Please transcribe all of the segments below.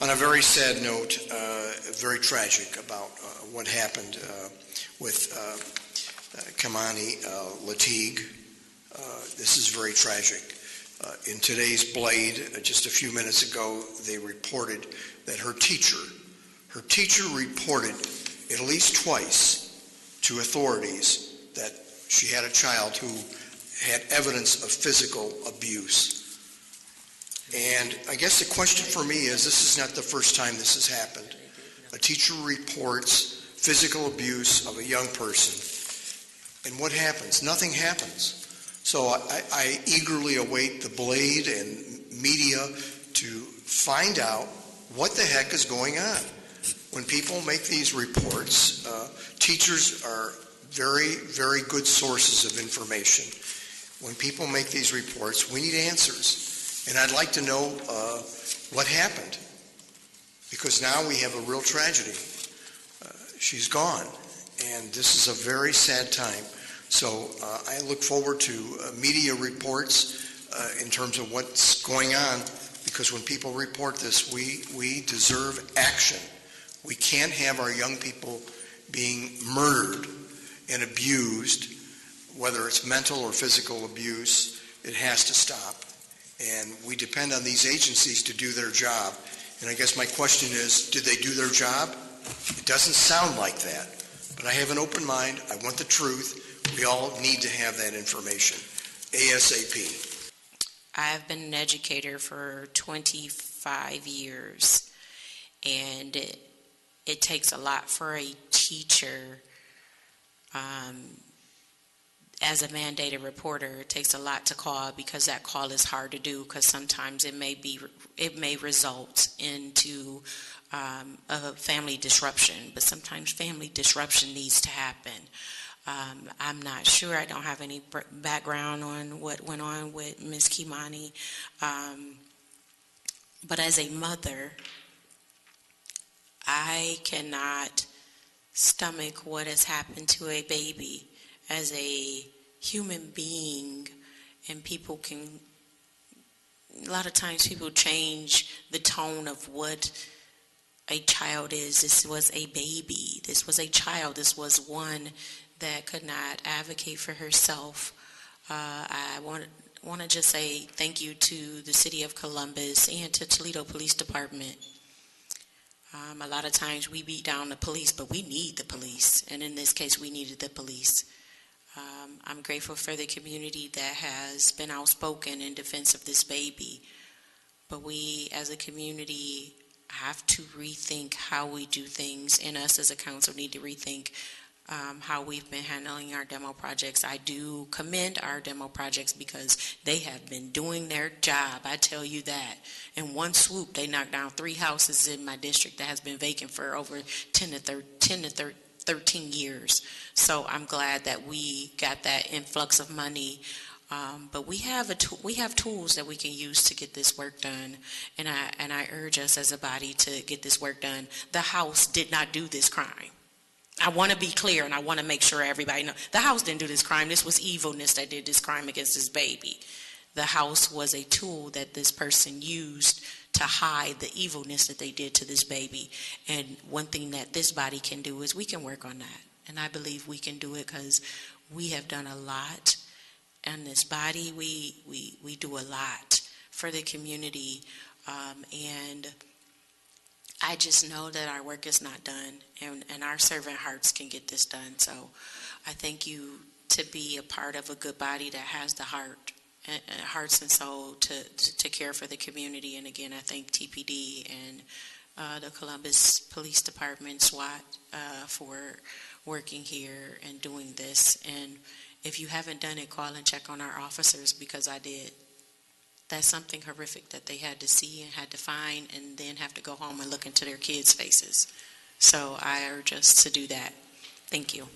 On a very sad note, very tragic about what happened with Kei'Mani Latigue. This is very tragic. In today's Blade, just a few minutes ago, they reported that her teacher reported at least twice to authorities that she had a child who had evidence of physical abuse. And I guess the question for me is, this is not the first time this has happened. A teacher reports physical abuse of a young person, and what happens? Nothing happens. So I eagerly await the Blade and media to find out what the heck is going on. When people make these reports, teachers are very, very good sources of information. When people make these reports, we need answers. And I'd like to know what happened, because now we have a real tragedy. She's gone, and this is a very sad time. So I look forward to media reports in terms of what's going on, because when people report this, we deserve action. We can't have our young people being murdered and abused, whether it's mental or physical abuse. It has to stop. And we depend on these agencies to do their job. And I guess my question is, did they do their job? It doesn't sound like that. But I have an open mind. I want the truth. We all need to have that information ASAP. I've been an educator for 25 years, and it takes a lot for a teacher. As a mandated reporter, it takes a lot to call, because that call is hard to do, because sometimes it may result into a family disruption, but sometimes family disruption needs to happen. I'm not sure. I don't have any background on what went on with Ms. Kimani, but as a mother, I cannot stomach what has happened to a baby. As a human being, and people can, a lot of times people change the tone of what a child is. This was a baby. This was a child. This was one that could not advocate for herself. I want to just say thank you to the City of Columbus and to Toledo Police Department. A lot of times we beat down the police, but we need the police, and in this case we needed the police. I'm grateful for the community that has been outspoken in defense of this baby, but we as a community have to rethink how we do things, and us as a council need to rethink how we've been handling our demo projects. I do commend our demo projects because they have been doing their job, I tell you that. In one swoop, they knocked down 3 houses in my district that has been vacant for over 10 to 13 years. So I'm glad that we got that influx of money. But we have tools that we can use to get this work done, and I urge us as a body to get this work done. The House did not do this crime. I want to be clear, and I want to make sure everybody knows. The House didn't do this crime. This was evilness that did this crime against this baby. The House was a tool that this person used to hide the evilness that they did to this baby. And one thing that this body can do is we can work on that. And I believe we can do it because we have done a lot. And this body, we do a lot for the community. And I just know that our work is not done, and our servant hearts can get this done. So I thank you to be a part of a good body that has the hearts and soul to care for the community. And again, I thank TPD and the Columbus Police Department, SWAT, for working here and doing this. And if you haven't done it, call and check on our officers, because I did. That's something horrific that they had to see and had to find, and then have to go home and look into their kids' faces. So I urge us to do that. Thank you.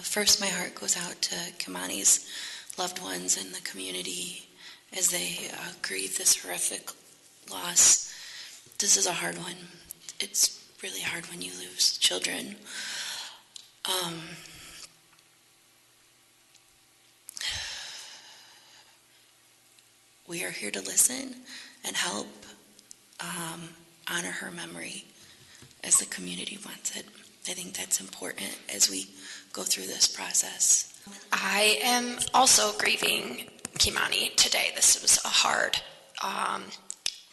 First, my heart goes out to Kimani's loved ones and the community as they grieve this horrific loss. This is a hard one. It's really hard when you lose children. We are here to listen and help. honor her memory as the community wants it. I think that's important as we go through this process. I am also grieving Kimani today. This was a hard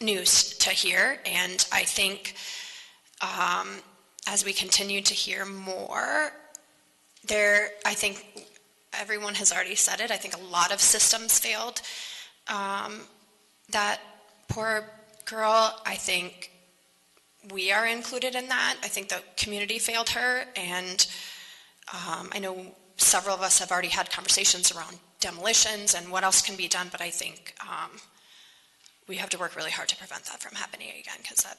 news to hear, and I think as we continue to hear more, I think everyone has already said it, I think a lot of systems failed that poor girl. I think we are included in that. I think the community failed her, and I know several of us have already had conversations around demolitions and what else can be done, but I think we have to work really hard to prevent that from happening again, because that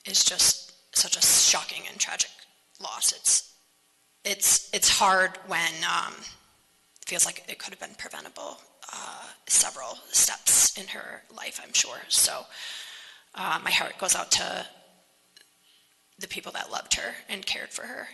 is just such a shocking and tragic loss. It's hard when it feels like it could have been preventable several steps in her life, I'm sure. So my heart goes out to the people that loved her and cared for her.